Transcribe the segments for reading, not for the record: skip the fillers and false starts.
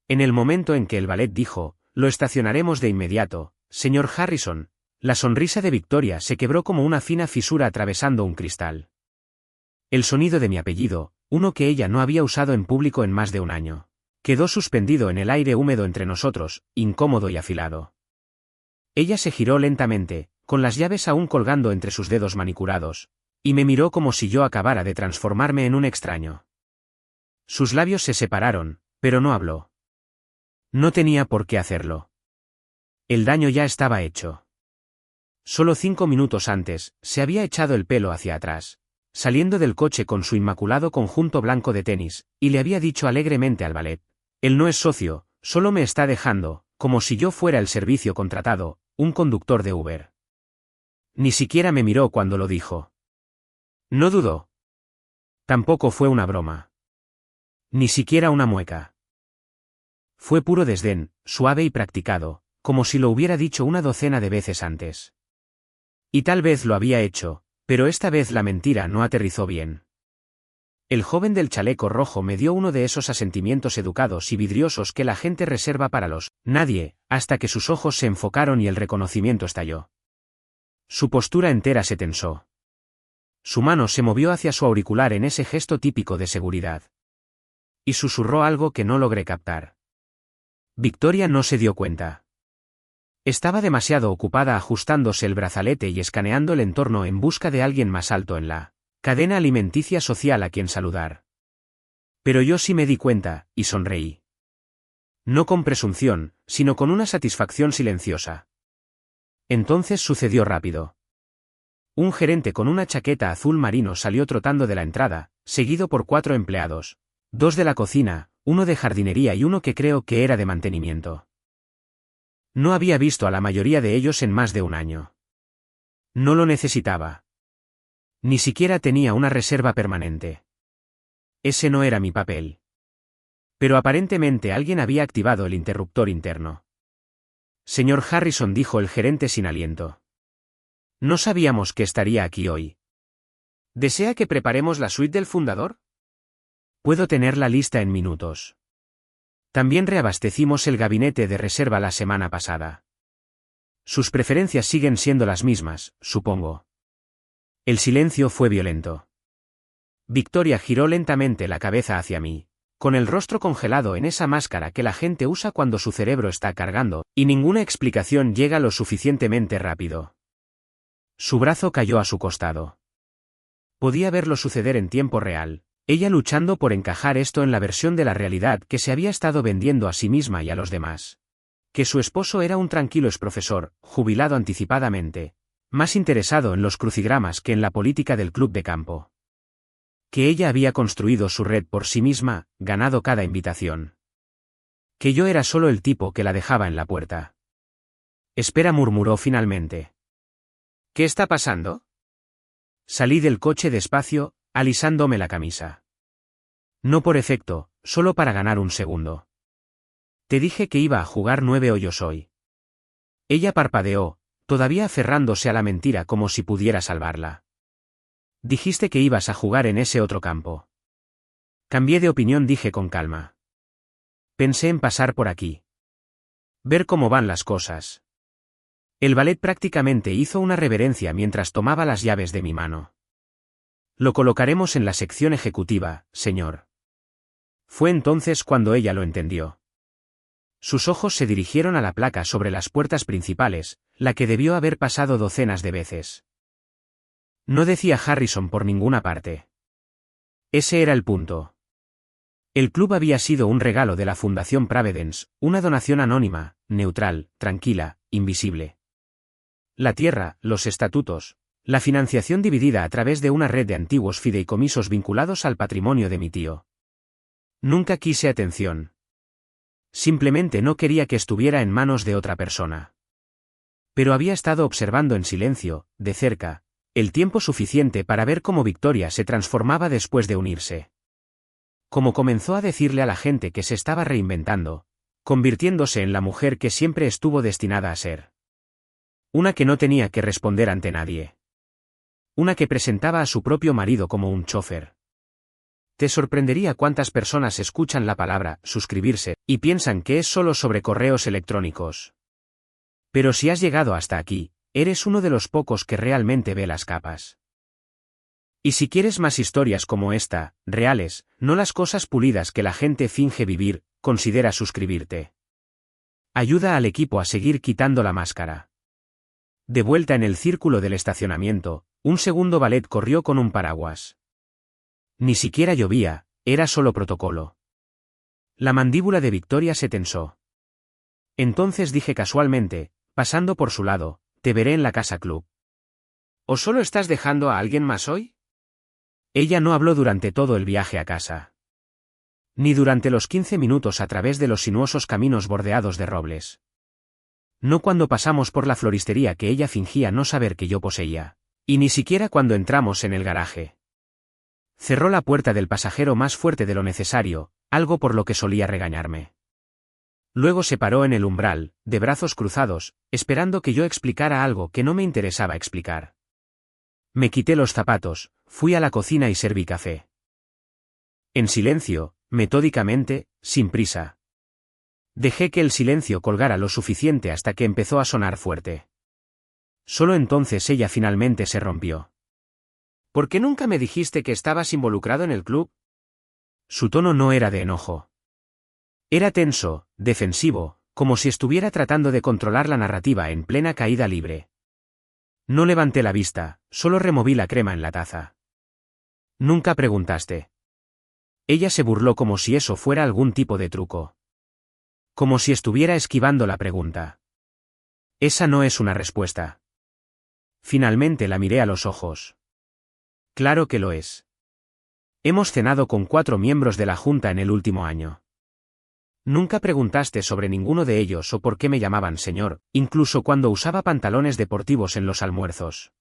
En el momento en que el valet dijo, «Lo estacionaremos de inmediato, señor Harrison», la sonrisa de Victoria se quebró como una fina fisura atravesando un cristal. El sonido de mi apellido, uno que ella no había usado en público en más de un año, quedó suspendido en el aire húmedo entre nosotros, incómodo y afilado. Ella se giró lentamente, con las llaves aún colgando entre sus dedos manicurados, y me miró como si yo acabara de transformarme en un extraño. Sus labios se separaron, pero no habló. No tenía por qué hacerlo. El daño ya estaba hecho. Solo 5 minutos antes, se había echado el pelo hacia atrás, saliendo del coche con su inmaculado conjunto blanco de tenis, y le había dicho alegremente al valet, «Él no es socio, solo me está dejando», como si yo fuera el servicio contratado, un conductor de Uber. Ni siquiera me miró cuando lo dijo. No dudó. Tampoco fue una broma. Ni siquiera una mueca. Fue puro desdén, suave y practicado, como si lo hubiera dicho una docena de veces antes. Y tal vez lo había hecho, pero esta vez la mentira no aterrizó bien. El joven del chaleco rojo me dio uno de esos asentimientos educados y vidriosos que la gente reserva para los nadie, hasta que sus ojos se enfocaron y el reconocimiento estalló. Su postura entera se tensó. Su mano se movió hacia su auricular en ese gesto típico de seguridad. Y susurró algo que no logré captar. Victoria no se dio cuenta. Estaba demasiado ocupada ajustándose el brazalete y escaneando el entorno en busca de alguien más alto en la cadena alimenticia social a quien saludar. Pero yo sí me di cuenta, y sonreí. No con presunción, sino con una satisfacción silenciosa. Entonces sucedió rápido. Un gerente con una chaqueta azul marino salió trotando de la entrada, seguido por 4 empleados, 2 de la cocina, 1 de jardinería y 1 que creo que era de mantenimiento. No había visto a la mayoría de ellos en más de un año. No lo necesitaba. Ni siquiera tenía una reserva permanente. Ese no era mi papel. Pero aparentemente alguien había activado el interruptor interno. Señor Harrison, dijo el gerente sin aliento. No sabíamos que estaría aquí hoy. ¿Desea que preparemos la suite del fundador? Puedo tenerla lista en minutos. También reabastecimos el gabinete de reserva la semana pasada. Sus preferencias siguen siendo las mismas, supongo. El silencio fue violento. Victoria giró lentamente la cabeza hacia mí, con el rostro congelado en esa máscara que la gente usa cuando su cerebro está cargando, y ninguna explicación llega lo suficientemente rápido. Su brazo cayó a su costado. Podía verlo suceder en tiempo real, ella luchando por encajar esto en la versión de la realidad que se había estado vendiendo a sí misma y a los demás. Que su esposo era un tranquilo exprofesor, jubilado anticipadamente, más interesado en los crucigramas que en la política del club de campo. Que ella había construido su red por sí misma, ganado cada invitación. Que yo era solo el tipo que la dejaba en la puerta. Espera, murmuró finalmente. ¿Qué está pasando? Salí del coche despacio, alisándome la camisa. No por efecto, solo para ganar un segundo. Te dije que iba a jugar 9 hoyos hoy. Ella parpadeó, todavía aferrándose a la mentira como si pudiera salvarla. Dijiste que ibas a jugar en ese otro campo. Cambié de opinión, dije con calma. Pensé en pasar por aquí. Ver cómo van las cosas. El valet prácticamente hizo una reverencia mientras tomaba las llaves de mi mano. Lo colocaremos en la sección ejecutiva, señor. Fue entonces cuando ella lo entendió. Sus ojos se dirigieron a la placa sobre las puertas principales, la que debió haber pasado docenas de veces. No decía Harrison por ninguna parte. Ese era el punto. El club había sido un regalo de la Fundación Providence, una donación anónima, neutral, tranquila, invisible. La tierra, los estatutos, la financiación dividida a través de una red de antiguos fideicomisos vinculados al patrimonio de mi tío. Nunca quise atención. Simplemente no quería que estuviera en manos de otra persona. Pero había estado observando en silencio, de cerca, el tiempo suficiente para ver cómo Victoria se transformaba después de unirse. Cómo comenzó a decirle a la gente que se estaba reinventando, convirtiéndose en la mujer que siempre estuvo destinada a ser. Una que no tenía que responder ante nadie. Una que presentaba a su propio marido como un chofer. Te sorprendería cuántas personas escuchan la palabra suscribirse y piensan que es solo sobre correos electrónicos. Pero si has llegado hasta aquí, eres uno de los pocos que realmente ve las capas. Y si quieres más historias como esta, reales, no las cosas pulidas que la gente finge vivir, considera suscribirte. Ayuda al equipo a seguir quitando la máscara. De vuelta en el círculo del estacionamiento, un segundo valet corrió con un paraguas. Ni siquiera llovía, era solo protocolo. La mandíbula de Victoria se tensó. Entonces dije casualmente, pasando por su lado, te veré en la casa club. ¿O solo estás dejando a alguien más hoy? Ella no habló durante todo el viaje a casa. Ni durante los 15 minutos a través de los sinuosos caminos bordeados de robles. No cuando pasamos por la floristería que ella fingía no saber que yo poseía. Y ni siquiera cuando entramos en el garaje. Cerró la puerta del pasajero más fuerte de lo necesario, algo por lo que solía regañarme. Luego se paró en el umbral, de brazos cruzados, esperando que yo explicara algo que no me interesaba explicar. Me quité los zapatos, fui a la cocina y serví café. En silencio, metódicamente, sin prisa. Dejé que el silencio colgara lo suficiente hasta que empezó a sonar fuerte. Solo entonces ella finalmente se rompió. ¿Por qué nunca me dijiste que estabas involucrado en el club? Su tono no era de enojo. Era tenso, defensivo, como si estuviera tratando de controlar la narrativa en plena caída libre. No levanté la vista, solo removí la crema en la taza. Nunca preguntaste. Ella se burló como si eso fuera algún tipo de truco. Como si estuviera esquivando la pregunta. Esa no es una respuesta. Finalmente la miré a los ojos. Claro que lo es. Hemos cenado con 4 miembros de la Junta en el último año. Nunca preguntaste sobre ninguno de ellos o por qué me llamaban señor, incluso cuando usaba pantalones deportivos en los almuerzos.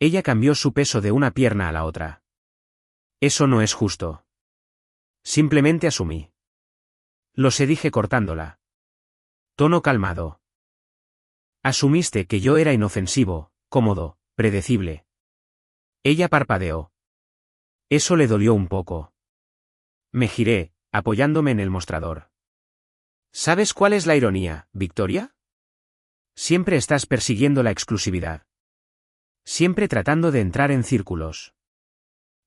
Ella cambió su peso de una pierna a la otra. Eso no es justo. Simplemente asumí. Lo sé, dije cortándola. Tono calmado. Asumiste que yo era inofensivo, cómodo, predecible. Ella parpadeó. Eso le dolió un poco. Me giré, apoyándome en el mostrador. ¿Sabes cuál es la ironía, Victoria? Siempre estás persiguiendo la exclusividad. Siempre tratando de entrar en círculos.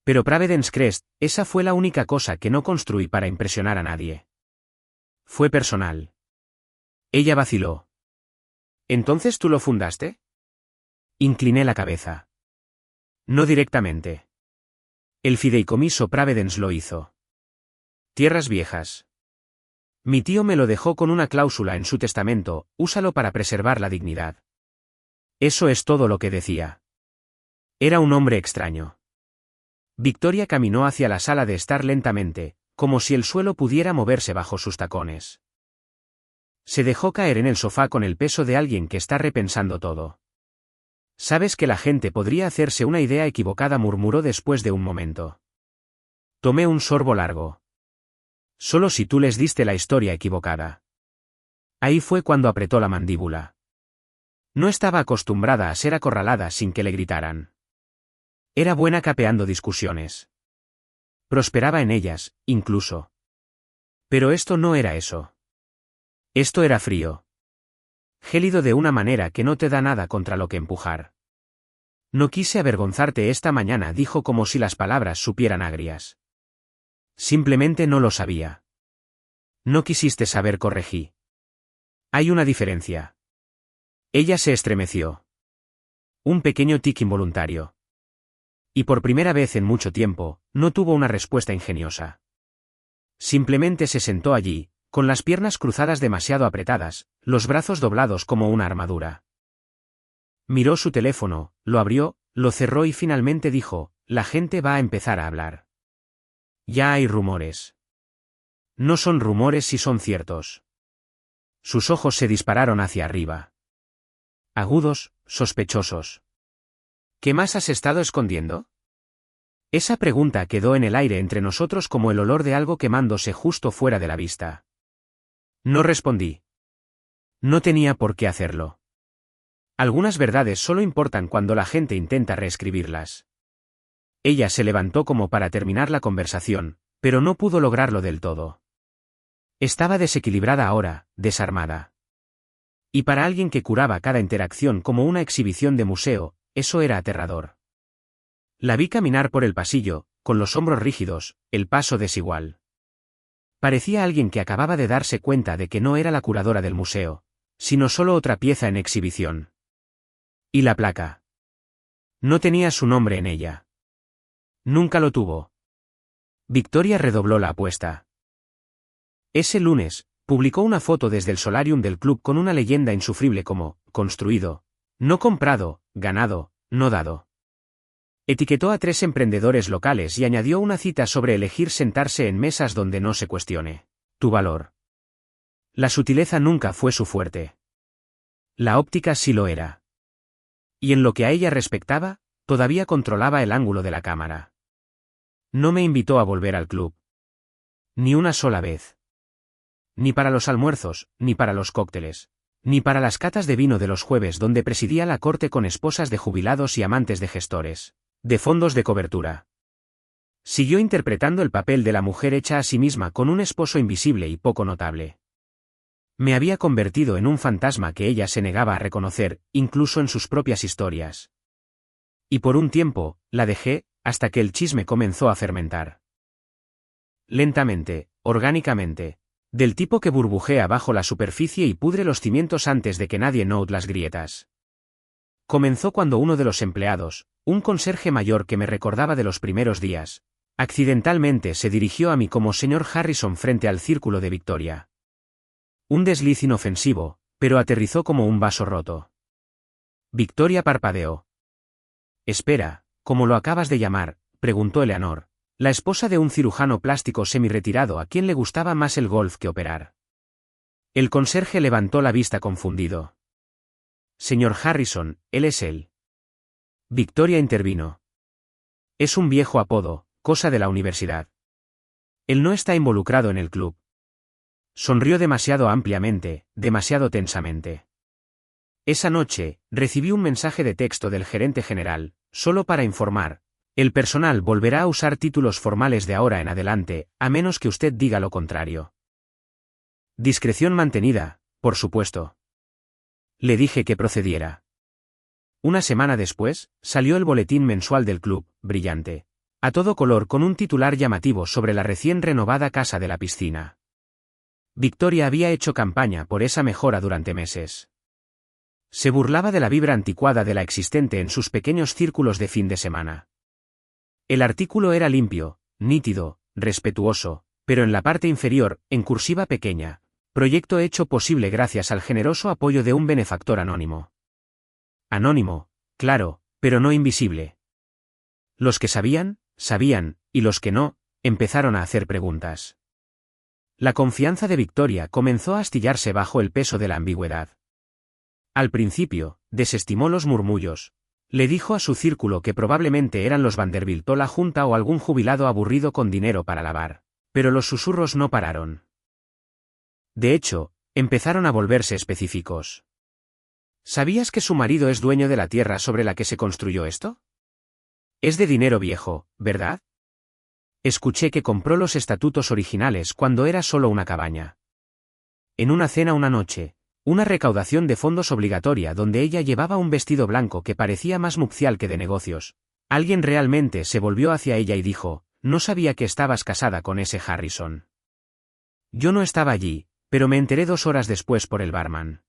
Pero Providence Crest, esa fue la única cosa que no construí para impresionar a nadie. Fue personal. Ella vaciló. ¿Entonces tú lo fundaste? Incliné la cabeza. No directamente. El fideicomiso Providence lo hizo. Tierras viejas. Mi tío me lo dejó con una cláusula en su testamento, úsalo para preservar la dignidad. Eso es todo lo que decía. Era un hombre extraño. Victoria caminó hacia la sala de estar lentamente, como si el suelo pudiera moverse bajo sus tacones. Se dejó caer en el sofá con el peso de alguien que está repensando todo. Sabes que la gente podría hacerse una idea equivocada, murmuró después de un momento. Tomé un sorbo largo. Solo si tú les diste la historia equivocada. Ahí fue cuando apretó la mandíbula. No estaba acostumbrada a ser acorralada sin que le gritaran. Era buena capeando discusiones. Prosperaba en ellas, incluso. Pero esto no era eso. Esto era frío. Gélido de una manera que no te da nada contra lo que empujar. No quise avergonzarte esta mañana, dijo como si las palabras supieran agrias. Simplemente no lo sabía. No quisiste saber, corregí. Hay una diferencia. Ella se estremeció. Un pequeño tic involuntario. Y por primera vez en mucho tiempo, no tuvo una respuesta ingeniosa. Simplemente se sentó allí, con las piernas cruzadas demasiado apretadas, los brazos doblados como una armadura. Miró su teléfono, lo abrió, lo cerró y finalmente dijo, la gente va a empezar a hablar. Ya hay rumores. No son rumores si son ciertos. Sus ojos se dispararon hacia arriba. Agudos, sospechosos. ¿Qué más has estado escondiendo? Esa pregunta quedó en el aire entre nosotros como el olor de algo quemándose justo fuera de la vista. No respondí. No tenía por qué hacerlo. Algunas verdades solo importan cuando la gente intenta reescribirlas. Ella se levantó como para terminar la conversación, pero no pudo lograrlo del todo. Estaba desequilibrada ahora, desarmada. Y para alguien que curaba cada interacción como una exhibición de museo, eso era aterrador. La vi caminar por el pasillo, con los hombros rígidos, el paso desigual. Parecía alguien que acababa de darse cuenta de que no era la curadora del museo, sino solo otra pieza en exhibición. ¿Y la placa? No tenía su nombre en ella. Nunca lo tuvo. Victoria redobló la apuesta. Ese lunes, publicó una foto desde el solarium del club con una leyenda insufrible como, construido, no comprado, ganado, no dado. Etiquetó a 3 emprendedores locales y añadió una cita sobre elegir sentarse en mesas donde no se cuestione tu valor. La sutileza nunca fue su fuerte. La óptica sí lo era. Y en lo que a ella respectaba, todavía controlaba el ángulo de la cámara. No me invitó a volver al club. Ni una sola vez. Ni para los almuerzos, ni para los cócteles, ni para las catas de vino de los jueves donde presidía la corte con esposas de jubilados y amantes de gestores de fondos de cobertura. Siguió interpretando el papel de la mujer hecha a sí misma con un esposo invisible y poco notable. Me había convertido en un fantasma que ella se negaba a reconocer, incluso en sus propias historias. Y por un tiempo, la dejé, hasta que el chisme comenzó a fermentar. Lentamente, orgánicamente, del tipo que burbujea bajo la superficie y pudre los cimientos antes de que nadie note las grietas. Comenzó cuando uno de los empleados, un conserje mayor que me recordaba de los primeros días, accidentalmente se dirigió a mí como señor Harrison frente al círculo de Victoria. Un desliz inofensivo, pero aterrizó como un vaso roto. Victoria parpadeó. Espera, ¿cómo lo acabas de llamar?, preguntó Eleanor, la esposa de un cirujano plástico semi-retirado a quien le gustaba más el golf que operar. El conserje levantó la vista confundido. Señor Harrison, él es él. Victoria intervino. Es un viejo apodo, cosa de la universidad. Él no está involucrado en el club. Sonrió demasiado ampliamente, demasiado tensamente. Esa noche, recibí un mensaje de texto del gerente general, solo para informar. El personal volverá a usar títulos formales de ahora en adelante, a menos que usted diga lo contrario. Discreción mantenida, por supuesto. Le dije que procediera. Una semana después, salió el boletín mensual del club, brillante, a todo color con un titular llamativo sobre la recién renovada casa de la piscina. Victoria había hecho campaña por esa mejora durante meses. Se burlaba de la vibra anticuada de la existente en sus pequeños círculos de fin de semana. El artículo era limpio, nítido, respetuoso, pero en la parte inferior, en cursiva pequeña, proyecto hecho posible gracias al generoso apoyo de un benefactor anónimo. Anónimo, claro, pero no invisible. Los que sabían, sabían, y los que no, empezaron a hacer preguntas. La confianza de Victoria comenzó a astillarse bajo el peso de la ambigüedad. Al principio, desestimó los murmullos. Le dijo a su círculo que probablemente eran los Vanderbilt o la Junta o algún jubilado aburrido con dinero para lavar. Pero los susurros no pararon. De hecho, empezaron a volverse específicos. ¿Sabías que su marido es dueño de la tierra sobre la que se construyó esto? Es de dinero viejo, ¿verdad? Escuché que compró los estatutos originales cuando era solo una cabaña. En una cena una noche, una recaudación de fondos obligatoria donde ella llevaba un vestido blanco que parecía más nupcial que de negocios, alguien realmente se volvió hacia ella y dijo, no sabía que estabas casada con ese Harrison. Yo no estaba allí, pero me enteré 2 horas después por el barman.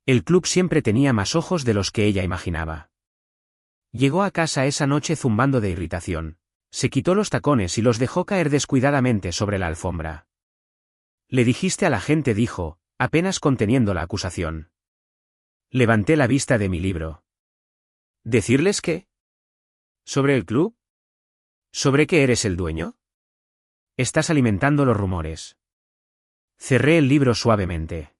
El club siempre tenía más ojos de los que ella imaginaba. Llegó a casa esa noche zumbando de irritación. Se quitó los tacones y los dejó caer descuidadamente sobre la alfombra. Le dijiste a la gente, dijo, apenas conteniendo la acusación. Levanté la vista de mi libro. ¿Decirles qué? ¿Sobre el club? ¿Sobre qué eres el dueño? Estás alimentando los rumores. Cerré el libro suavemente.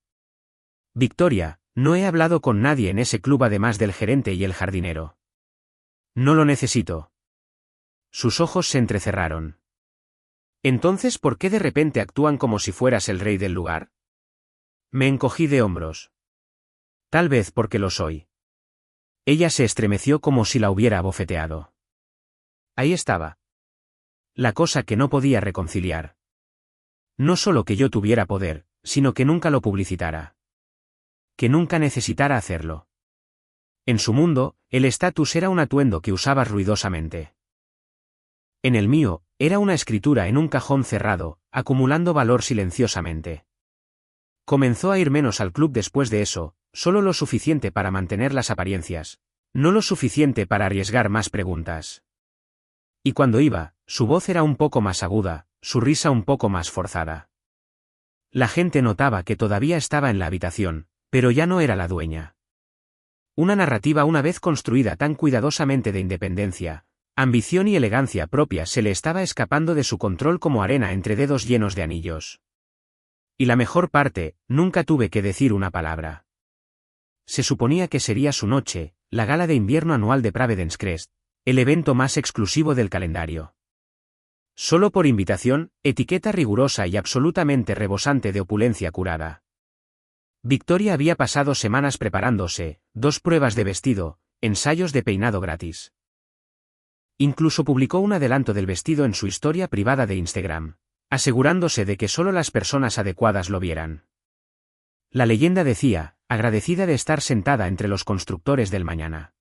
Victoria, no he hablado con nadie en ese club además del gerente y el jardinero. No lo necesito. Sus ojos se entrecerraron. Entonces, ¿por qué de repente actúan como si fueras el rey del lugar? Me encogí de hombros. Tal vez porque lo soy. Ella se estremeció como si la hubiera abofeteado. Ahí estaba. La cosa que no podía reconciliar. No solo que yo tuviera poder, sino que nunca lo publicitara. Que nunca necesitara hacerlo. En su mundo, el estatus era un atuendo que usabas ruidosamente. En el mío, era una escritura en un cajón cerrado, acumulando valor silenciosamente. Comenzó a ir menos al club después de eso, solo lo suficiente para mantener las apariencias, no lo suficiente para arriesgar más preguntas. Y cuando iba, su voz era un poco más aguda, su risa un poco más forzada. La gente notaba que todavía estaba en la habitación, pero ya no era la dueña. Una narrativa una vez construida tan cuidadosamente de independencia, ambición y elegancia propia se le estaba escapando de su control como arena entre dedos llenos de anillos. Y la mejor parte, nunca tuve que decir una palabra. Se suponía que sería su noche, la gala de invierno anual de Providence Crest, el evento más exclusivo del calendario. Solo por invitación, etiqueta rigurosa y absolutamente rebosante de opulencia curada. Victoria había pasado semanas preparándose, 2 pruebas de vestido, ensayos de peinado gratis. Incluso publicó un adelanto del vestido en su historia privada de Instagram, asegurándose de que solo las personas adecuadas lo vieran. La leyenda decía, agradecida de estar sentada entre los constructores del mañana.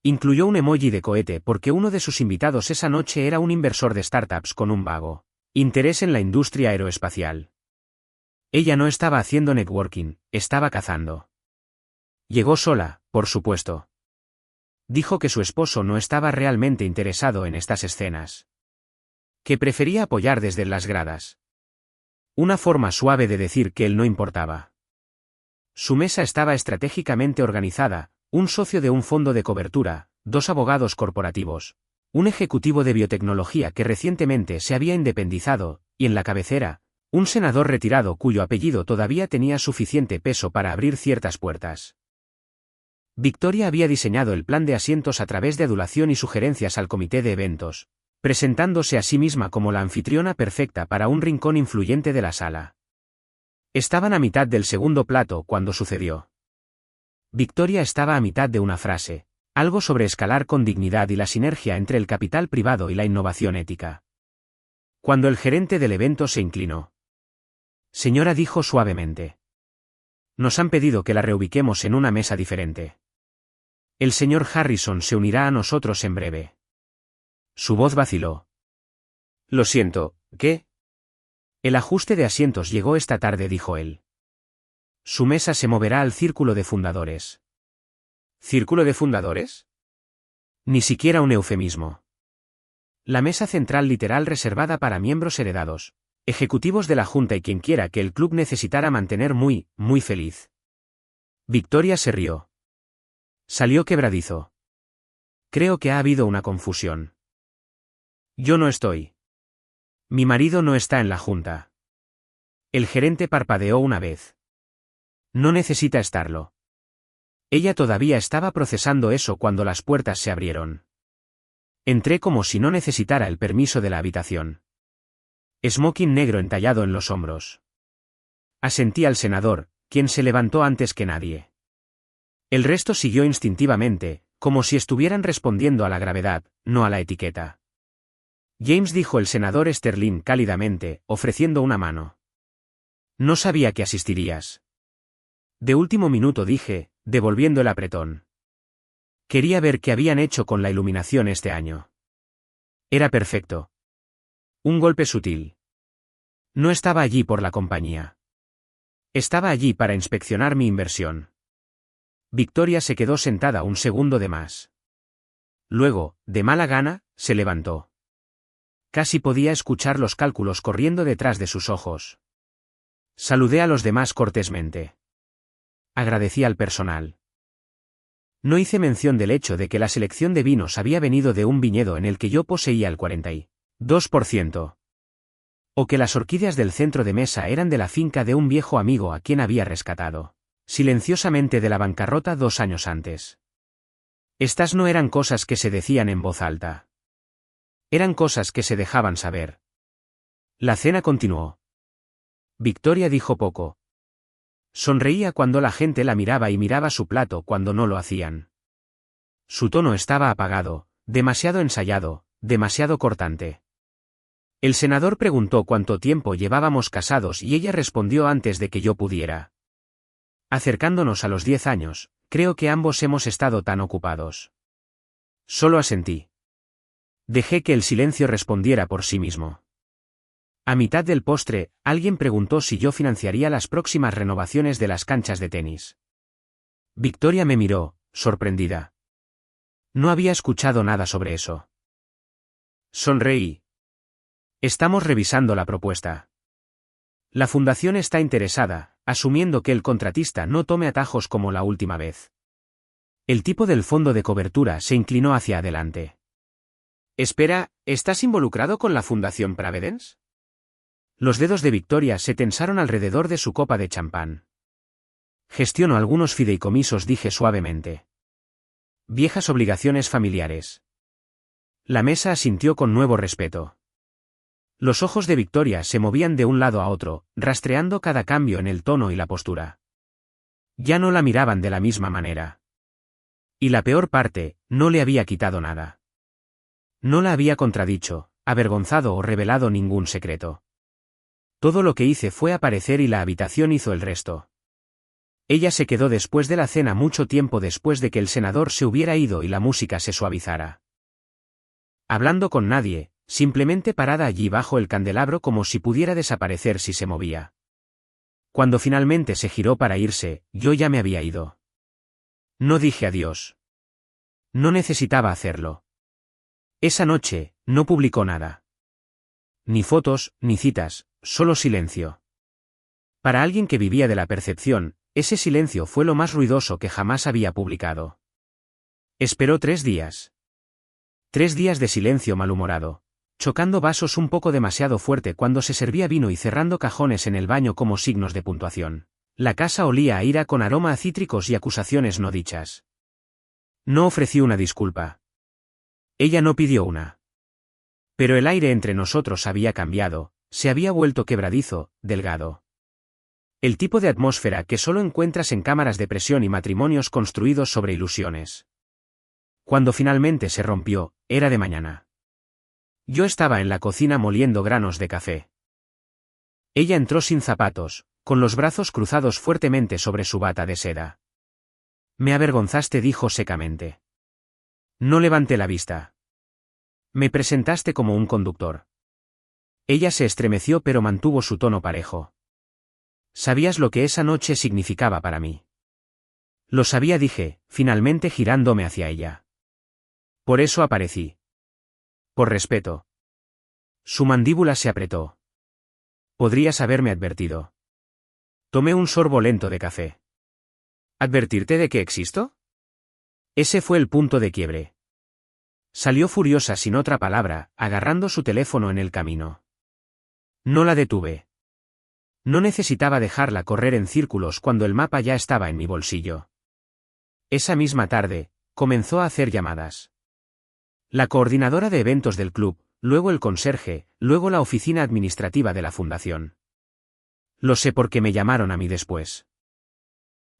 Incluyó un emoji de cohete porque uno de sus invitados esa noche era un inversor de startups con un vago interés en la industria aeroespacial. Ella no estaba haciendo networking, estaba cazando. Llegó sola, por supuesto. Dijo que su esposo no estaba realmente interesado en estas escenas. Que prefería apoyar desde las gradas. Una forma suave de decir que él no importaba. Su mesa estaba estratégicamente organizada, un socio de un fondo de cobertura, 2 abogados corporativos, un ejecutivo de biotecnología que recientemente se había independizado, y en la cabecera, un senador retirado cuyo apellido todavía tenía suficiente peso para abrir ciertas puertas. Victoria había diseñado el plan de asientos a través de adulación y sugerencias al comité de eventos, presentándose a sí misma como la anfitriona perfecta para un rincón influyente de la sala. Estaban a mitad del segundo plato cuando sucedió. Victoria estaba a mitad de una frase, algo sobre escalar con dignidad y la sinergia entre el capital privado y la innovación ética. Cuando el gerente del evento se inclinó. Señora, dijo suavemente. Nos han pedido que la reubiquemos en una mesa diferente. El señor Harrison se unirá a nosotros en breve. Su voz vaciló. Lo siento, ¿qué? El ajuste de asientos llegó esta tarde, dijo él. Su mesa se moverá al círculo de fundadores. ¿Círculo de fundadores? Ni siquiera un eufemismo. La mesa central literal reservada para miembros heredados, ejecutivos de la junta y quien quiera que el club necesitara mantener muy feliz. Victoria se rió. Salió quebradizo. Creo que ha habido una confusión. Yo no estoy. Mi marido no está en la junta. El gerente parpadeó una vez. No necesita estarlo. Ella todavía estaba procesando eso cuando las puertas se abrieron. Entré como si no necesitara el permiso de la habitación. Smoking negro entallado en los hombros. Asentí al senador, quien se levantó antes que nadie. El resto siguió instintivamente, como si estuvieran respondiendo a la gravedad, no a la etiqueta. James, dijo el senador Sterling cálidamente, ofreciendo una mano. No sabía que asistirías. De último minuto, dije, devolviendo el apretón. Quería ver qué habían hecho con la iluminación este año. Era perfecto. Un golpe sutil. No estaba allí por la compañía. Estaba allí para inspeccionar mi inversión. Victoria se quedó sentada un segundo de más. Luego, de mala gana, se levantó. Casi podía escuchar los cálculos corriendo detrás de sus ojos. Saludé a los demás cortésmente. Agradecí al personal. No hice mención del hecho de que la selección de vinos había venido de un viñedo en el que yo poseía el 42%. O que las orquídeas del centro de mesa eran de la finca de un viejo amigo a quien había rescatado, silenciosamente, de la bancarrota 2 años antes. Estas no eran cosas que se decían en voz alta. Eran cosas que se dejaban saber. La cena continuó. Victoria dijo poco. Sonreía cuando la gente la miraba y miraba su plato cuando no lo hacían. Su tono estaba apagado, demasiado ensayado, demasiado cortante. El senador preguntó cuánto tiempo llevábamos casados y ella respondió antes de que yo pudiera. Acercándonos a los 10 años, creo que ambos hemos estado tan ocupados. Solo asentí. Dejé que el silencio respondiera por sí mismo. A mitad del postre, alguien preguntó si yo financiaría las próximas renovaciones de las canchas de tenis. Victoria me miró, sorprendida. No había escuchado nada sobre eso. Sonreí. Estamos revisando la propuesta. La fundación está interesada, asumiendo que el contratista no tome atajos como la última vez. El tipo del fondo de cobertura se inclinó hacia adelante. Espera, ¿estás involucrado con la Fundación Pravedence? Los dedos de Victoria se tensaron alrededor de su copa de champán. Gestiono algunos fideicomisos, dije suavemente. Viejas obligaciones familiares. La mesa asintió con nuevo respeto. Los ojos de Victoria se movían de un lado a otro, rastreando cada cambio en el tono y la postura. Ya no la miraban de la misma manera. Y la peor parte, no le había quitado nada. No la había contradicho, avergonzado o revelado ningún secreto. Todo lo que hice fue aparecer y la habitación hizo el resto. Ella se quedó después de la cena mucho tiempo después de que el senador se hubiera ido y la música se suavizara. Hablando con nadie, simplemente parada allí bajo el candelabro como si pudiera desaparecer si se movía. Cuando finalmente se giró para irse, yo ya me había ido. No dije adiós. No necesitaba hacerlo. Esa noche, no publicó nada. Ni fotos, ni citas, solo silencio. Para alguien que vivía de la percepción, ese silencio fue lo más ruidoso que jamás había publicado. Esperó 3 días. 3 días de silencio malhumorado, chocando vasos un poco demasiado fuerte cuando se servía vino y cerrando cajones en el baño como signos de puntuación. La casa olía a ira con aroma a cítricos y acusaciones no dichas. No ofrecí una disculpa. Ella no pidió una. Pero el aire entre nosotros había cambiado, se había vuelto quebradizo, delgado. El tipo de atmósfera que solo encuentras en cámaras de presión y matrimonios construidos sobre ilusiones. Cuando finalmente se rompió, era de mañana. Yo estaba en la cocina moliendo granos de café. Ella entró sin zapatos, con los brazos cruzados fuertemente sobre su bata de seda. Me avergonzaste, dijo secamente. No levanté la vista. Me presentaste como un conductor. Ella se estremeció pero mantuvo su tono parejo. Sabías lo que esa noche significaba para mí. Lo sabía, dije, finalmente girándome hacia ella. Por eso aparecí. Por respeto. Su mandíbula se apretó. Podrías haberme advertido. Tomé un sorbo lento de café. ¿Advertirte de que existo? Ese fue el punto de quiebre. Salió furiosa sin otra palabra, agarrando su teléfono en el camino. No la detuve. No necesitaba dejarla correr en círculos cuando el mapa ya estaba en mi bolsillo. Esa misma tarde, comenzó a hacer llamadas. La coordinadora de eventos del club, luego el conserje, luego la oficina administrativa de la fundación. Lo sé porque me llamaron a mí después.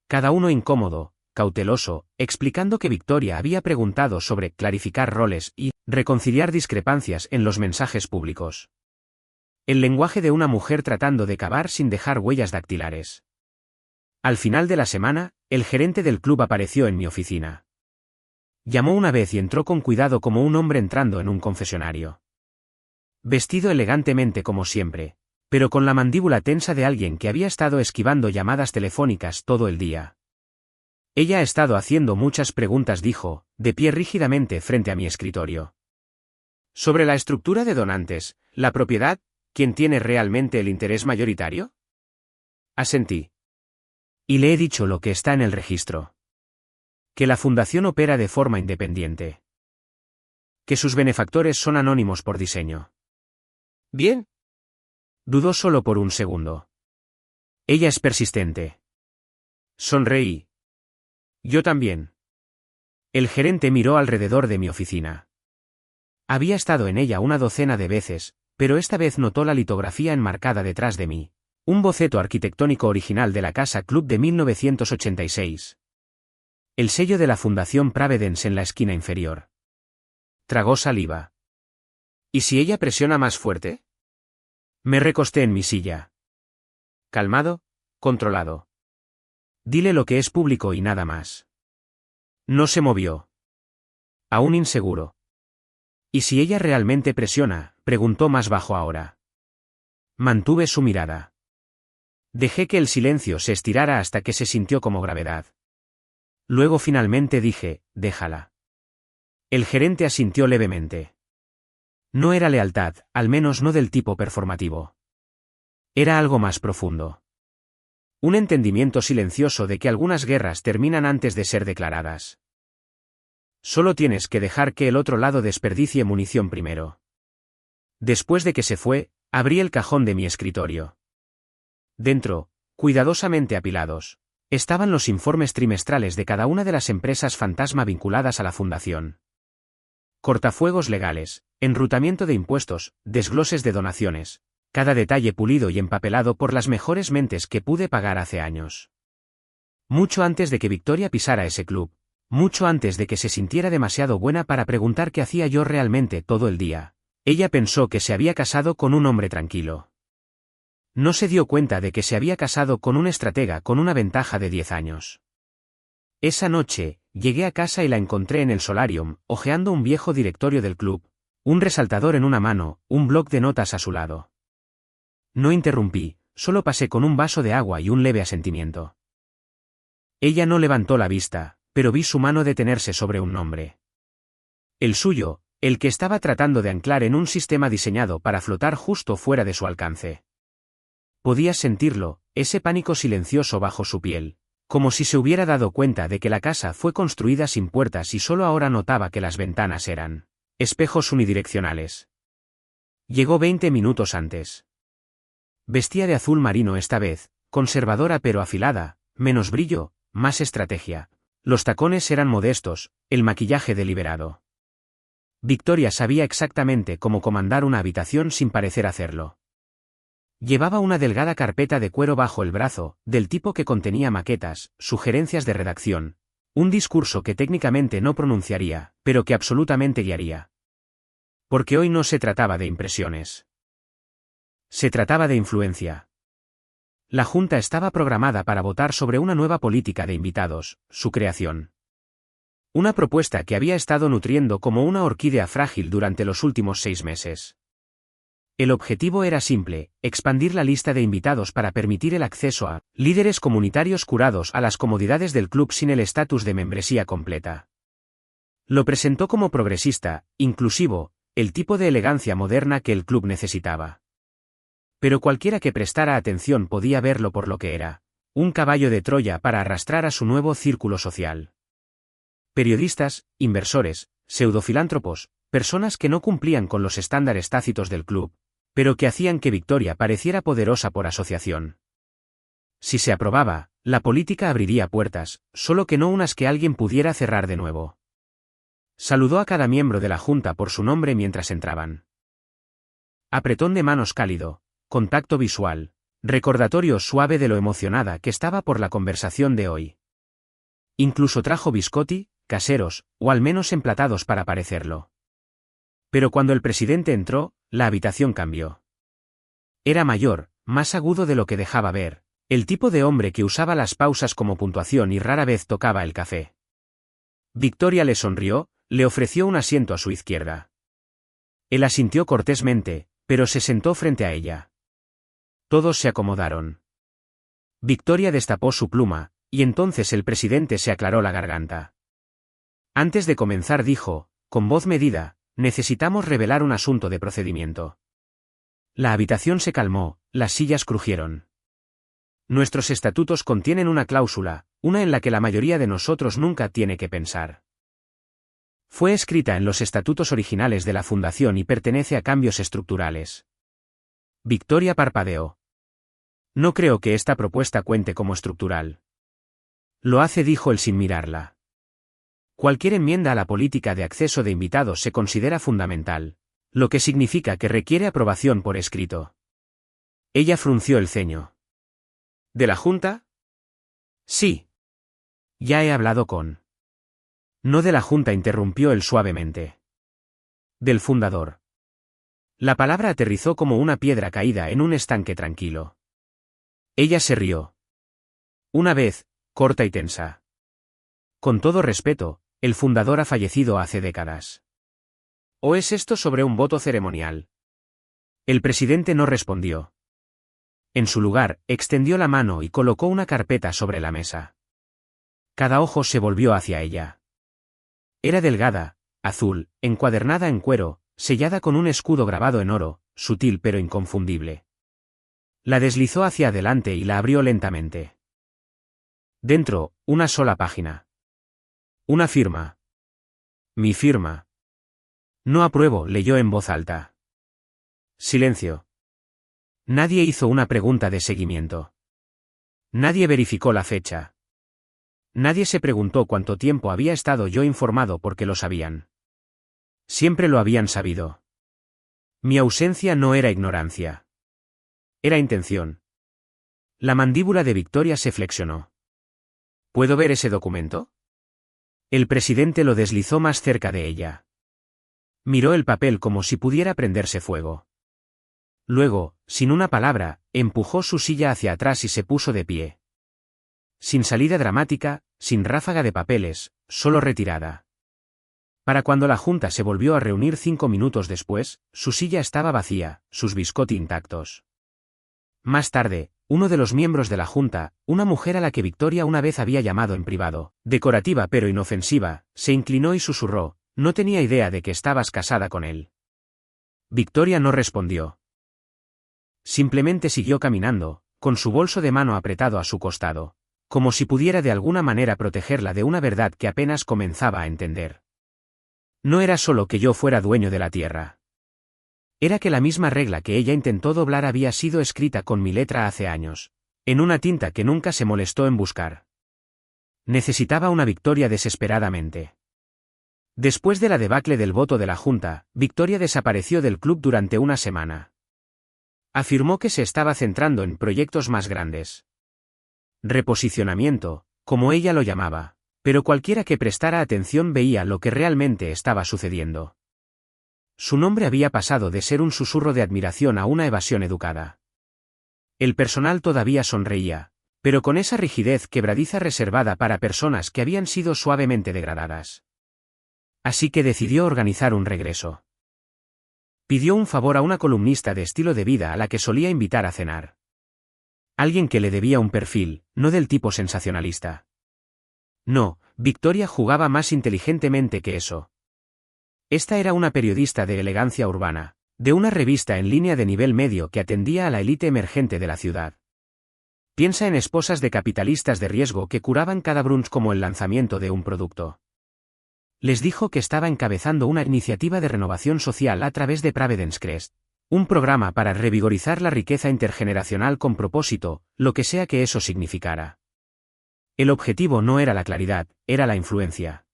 Cada uno incómodo, cauteloso, explicando que Victoria había preguntado sobre clarificar roles y reconciliar discrepancias en los mensajes públicos. El lenguaje de una mujer tratando de cavar sin dejar huellas dactilares. Al final de la semana, el gerente del club apareció en mi oficina. Llamó una vez y entró con cuidado como un hombre entrando en un confesionario. Vestido elegantemente como siempre, pero con la mandíbula tensa de alguien que había estado esquivando llamadas telefónicas todo el día. Ella ha estado haciendo muchas preguntas, dijo, de pie rígidamente frente a mi escritorio. Sobre la estructura de donantes, la propiedad, ¿quién tiene realmente el interés mayoritario? Asentí. Y le he dicho lo que está en el registro. Que la fundación opera de forma independiente. Que sus benefactores son anónimos por diseño. Bien. Dudó solo por un segundo. Ella es persistente. Sonreí. Yo también. El gerente miró alrededor de mi oficina. Había estado en ella una docena de veces, pero esta vez notó la litografía enmarcada detrás de mí. Un boceto arquitectónico original de la Casa Club de 1986. El sello de la Fundación Pravedence en la esquina inferior. Tragó saliva. ¿Y si ella presiona más fuerte? Me recosté en mi silla. Calmado, controlado. Dile lo que es público y nada más. No se movió. Aún inseguro. ¿Y si ella realmente presiona?, preguntó más bajo ahora. Mantuve su mirada. Dejé que el silencio se estirara hasta que se sintió como gravedad. Luego finalmente dije, déjala. El gerente asintió levemente. No era lealtad, al menos no del tipo performativo. Era algo más profundo. Un entendimiento silencioso de que algunas guerras terminan antes de ser declaradas. Solo tienes que dejar que el otro lado desperdicie munición primero. Después de que se fue, abrí el cajón de mi escritorio. Dentro, cuidadosamente apilados, estaban los informes trimestrales de cada una de las empresas fantasma vinculadas a la fundación. Cortafuegos legales, enrutamiento de impuestos, desgloses de donaciones, cada detalle pulido y empapelado por las mejores mentes que pude pagar hace años. Mucho antes de que Victoria pisara ese club, mucho antes de que se sintiera demasiado buena para preguntar qué hacía yo realmente todo el día, ella pensó que se había casado con un hombre tranquilo. No se dio cuenta de que se había casado con un estratega con una ventaja de 10 años. Esa noche, llegué a casa y la encontré en el solarium, hojeando un viejo directorio del club, un resaltador en una mano, un bloc de notas a su lado. No interrumpí, solo pasé con un vaso de agua y un leve asentimiento. Ella no levantó la vista, pero vi su mano detenerse sobre un nombre. El suyo, el que estaba tratando de anclar en un sistema diseñado para flotar justo fuera de su alcance. Podías sentirlo, ese pánico silencioso bajo su piel, como si se hubiera dado cuenta de que la casa fue construida sin puertas y solo ahora notaba que las ventanas eran espejos unidireccionales. Llegó 20 minutos antes. Vestía de azul marino esta vez, conservadora pero afilada, menos brillo, más estrategia. Los tacones eran modestos, el maquillaje deliberado. Victoria sabía exactamente cómo comandar una habitación sin parecer hacerlo. Llevaba una delgada carpeta de cuero bajo el brazo, del tipo que contenía maquetas, sugerencias de redacción, un discurso que técnicamente no pronunciaría, pero que absolutamente guiaría. Porque hoy no se trataba de impresiones. Se trataba de influencia. La Junta estaba programada para votar sobre una nueva política de invitados, su creación. Una propuesta que había estado nutriendo como una orquídea frágil durante los últimos 6 meses. El objetivo era simple, expandir la lista de invitados para permitir el acceso a líderes comunitarios curados a las comodidades del club sin el estatus de membresía completa. Lo presentó como progresista, inclusivo, el tipo de elegancia moderna que el club necesitaba. Pero cualquiera que prestara atención podía verlo por lo que era, un caballo de Troya para arrastrar a su nuevo círculo social. Periodistas, inversores, pseudofilántropos, personas que no cumplían con los estándares tácitos del club, pero que hacían que Victoria pareciera poderosa por asociación. Si se aprobaba, la política abriría puertas, solo que no unas que alguien pudiera cerrar de nuevo. Saludó a cada miembro de la Junta por su nombre mientras entraban. Apretón de manos cálido, contacto visual, recordatorio suave de lo emocionada que estaba por la conversación de hoy. Incluso trajo biscotti, caseros, o al menos emplatados para parecerlo. Pero cuando el presidente entró, la habitación cambió. Era mayor, más agudo de lo que dejaba ver, el tipo de hombre que usaba las pausas como puntuación y rara vez tocaba el café. Victoria le sonrió, le ofreció un asiento a su izquierda. Él asintió cortésmente, pero se sentó frente a ella. Todos se acomodaron. Victoria destapó su pluma, y entonces el presidente se aclaró la garganta. Antes de comenzar dijo, con voz medida, necesitamos revelar un asunto de procedimiento. La habitación se calmó, las sillas crujieron. Nuestros estatutos contienen una cláusula, una en la que la mayoría de nosotros nunca tiene que pensar. Fue escrita en los estatutos originales de la Fundación y pertenece a cambios estructurales. Victoria parpadeó. No creo que esta propuesta cuente como estructural. Lo hace, dijo él sin mirarla. Cualquier enmienda a la política de acceso de invitados se considera fundamental, lo que significa que requiere aprobación por escrito. Ella frunció el ceño. ¿De la Junta? Sí. Ya he hablado con. No de la Junta, interrumpió él suavemente. Del fundador. La palabra aterrizó como una piedra caída en un estanque tranquilo. Ella se rió. Una vez, corta y tensa. Con todo respeto, el fundador ha fallecido hace décadas. ¿O es esto sobre un voto ceremonial? El presidente no respondió. En su lugar, extendió la mano y colocó una carpeta sobre la mesa. Cada ojo se volvió hacia ella. Era delgada, azul, encuadernada en cuero, sellada con un escudo grabado en oro, sutil pero inconfundible. La deslizó hacia adelante y la abrió lentamente. Dentro, una sola página. Una firma. Mi firma. No apruebo, leyó en voz alta. Silencio. Nadie hizo una pregunta de seguimiento. Nadie verificó la fecha. Nadie se preguntó cuánto tiempo había estado yo informado porque lo sabían. Siempre lo habían sabido. Mi ausencia no era ignorancia. Era intención. La mandíbula de Victoria se flexionó. ¿Puedo ver ese documento? El presidente lo deslizó más cerca de ella. Miró el papel como si pudiera prenderse fuego. Luego, sin una palabra, empujó su silla hacia atrás y se puso de pie. Sin salida dramática, sin ráfaga de papeles, solo retirada. Para cuando la junta se volvió a reunir 5 minutos después, su silla estaba vacía, sus biscotti intactos. Más tarde, uno de los miembros de la junta, una mujer a la que Victoria una vez había llamado en privado, decorativa pero inofensiva, se inclinó y susurró, no tenía idea de que estabas casada con él. Victoria no respondió. Simplemente siguió caminando, con su bolso de mano apretado a su costado, como si pudiera de alguna manera protegerla de una verdad que apenas comenzaba a entender. No era solo que yo fuera dueño de la tierra. Era que la misma regla que ella intentó doblar había sido escrita con mi letra hace años, en una tinta que nunca se molestó en buscar. Necesitaba una Victoria desesperadamente. Después de la debacle del voto de la Junta, Victoria desapareció del club durante una semana. Afirmó que se estaba centrando en proyectos más grandes. Reposicionamiento, como ella lo llamaba, pero cualquiera que prestara atención veía lo que realmente estaba sucediendo. Su nombre había pasado de ser un susurro de admiración a una evasión educada. El personal todavía sonreía, pero con esa rigidez quebradiza reservada para personas que habían sido suavemente degradadas. Así que decidió organizar un regreso. Pidió un favor a una columnista de estilo de vida a la que solía invitar a cenar. Alguien que le debía un perfil, no del tipo sensacionalista. No, Victoria jugaba más inteligentemente que eso. Esta era una periodista de elegancia urbana, de una revista en línea de nivel medio que atendía a la élite emergente de la ciudad. Piensa en esposas de capitalistas de riesgo que curaban cada brunch como el lanzamiento de un producto. Les dijo que estaba encabezando una iniciativa de renovación social a través de Providence Crest, un programa para revigorizar la riqueza intergeneracional con propósito, lo que sea que eso significara. El objetivo no era la claridad, era la influencia.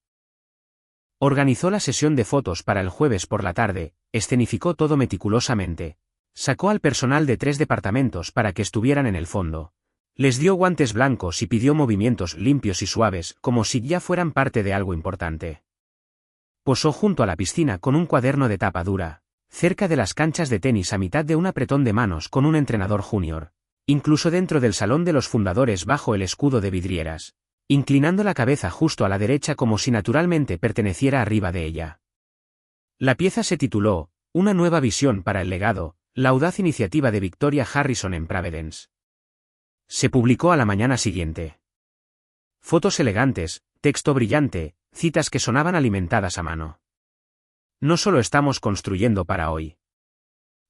Organizó la sesión de fotos para el jueves por la tarde, escenificó todo meticulosamente, sacó al personal de 3 departamentos para que estuvieran en el fondo. Les dio guantes blancos y pidió movimientos limpios y suaves, como si ya fueran parte de algo importante. Posó junto a la piscina con un cuaderno de tapa dura, cerca de las canchas de tenis a mitad de un apretón de manos con un entrenador junior, incluso dentro del salón de los fundadores bajo el escudo de vidrieras, inclinando la cabeza justo a la derecha como si naturalmente perteneciera arriba de ella. La pieza se tituló, Una nueva visión para el legado, la audaz iniciativa de Victoria Harrison en Providence. Se publicó a la mañana siguiente. Fotos elegantes, texto brillante, citas que sonaban alimentadas a mano. No solo estamos construyendo para hoy.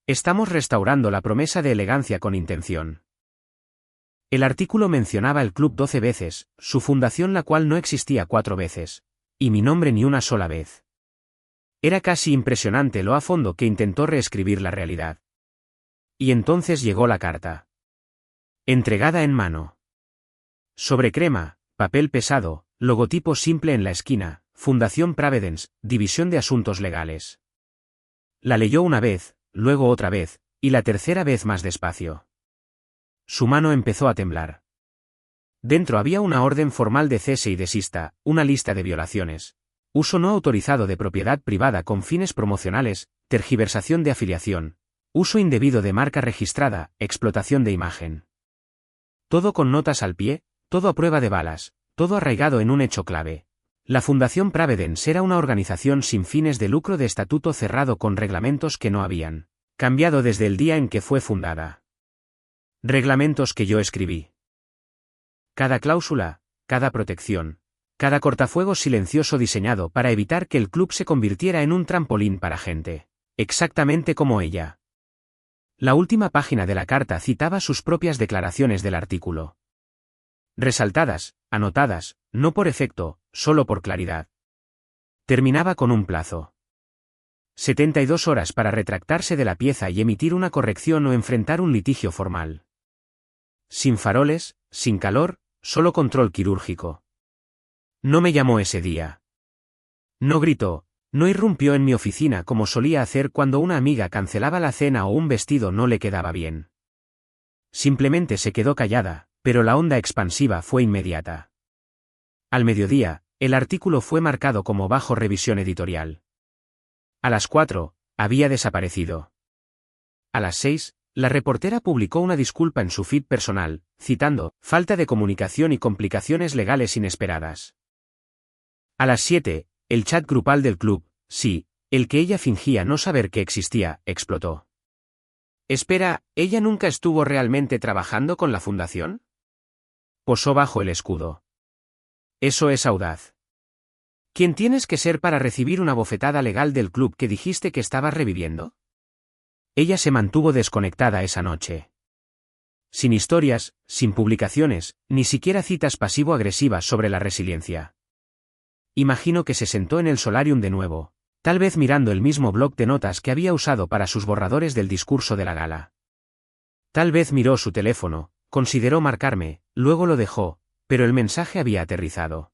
Estamos restaurando la promesa de elegancia con intención. El artículo mencionaba el club 12 veces, su fundación la cual no existía 4 veces, y mi nombre ni una sola vez. Era casi impresionante lo a fondo que intentó reescribir la realidad. Y entonces llegó la carta. Entregada en mano. Sobre crema, papel pesado, logotipo simple en la esquina, Fundación Providence, División de Asuntos Legales. La leyó una vez, luego otra vez, y la tercera vez más despacio. Su mano empezó a temblar. Dentro había una orden formal de cese y desista, una lista de violaciones, uso no autorizado de propiedad privada con fines promocionales, tergiversación de afiliación, uso indebido de marca registrada, explotación de imagen. Todo con notas al pie, todo a prueba de balas, todo arraigado en un hecho clave. La Fundación Pravedence era una organización sin fines de lucro de estatuto cerrado con reglamentos que no habían cambiado desde el día en que fue fundada. Reglamentos que yo escribí. Cada cláusula, cada protección, cada cortafuegos silencioso diseñado para evitar que el club se convirtiera en un trampolín para gente, exactamente como ella. La última página de la carta citaba sus propias declaraciones del artículo. Resaltadas, anotadas, no por efecto, solo por claridad. Terminaba con un plazo. 72 horas para retractarse de la pieza y emitir una corrección o enfrentar un litigio formal. Sin faroles, sin calor, solo control quirúrgico. No me llamó ese día. No gritó, no irrumpió en mi oficina como solía hacer cuando una amiga cancelaba la cena o un vestido no le quedaba bien. Simplemente se quedó callada, pero la onda expansiva fue inmediata. Al mediodía, el artículo fue marcado como bajo revisión editorial. A las 4, había desaparecido. A las 6, la reportera publicó una disculpa en su feed personal, citando, falta de comunicación y complicaciones legales inesperadas. A las 7, el chat grupal del club, sí, el que ella fingía no saber que existía, explotó. Espera, ¿ella nunca estuvo realmente trabajando con la fundación? Posó bajo el escudo. Eso es audaz. ¿Quién tienes que ser para recibir una bofetada legal del club que dijiste que estabas reviviendo? Ella se mantuvo desconectada esa noche. Sin historias, sin publicaciones, ni siquiera citas pasivo-agresivas sobre la resiliencia. Imagino que se sentó en el solarium de nuevo, tal vez mirando el mismo bloc de notas que había usado para sus borradores del discurso de la gala. Tal vez miró su teléfono, consideró marcarme, luego lo dejó, pero el mensaje había aterrizado.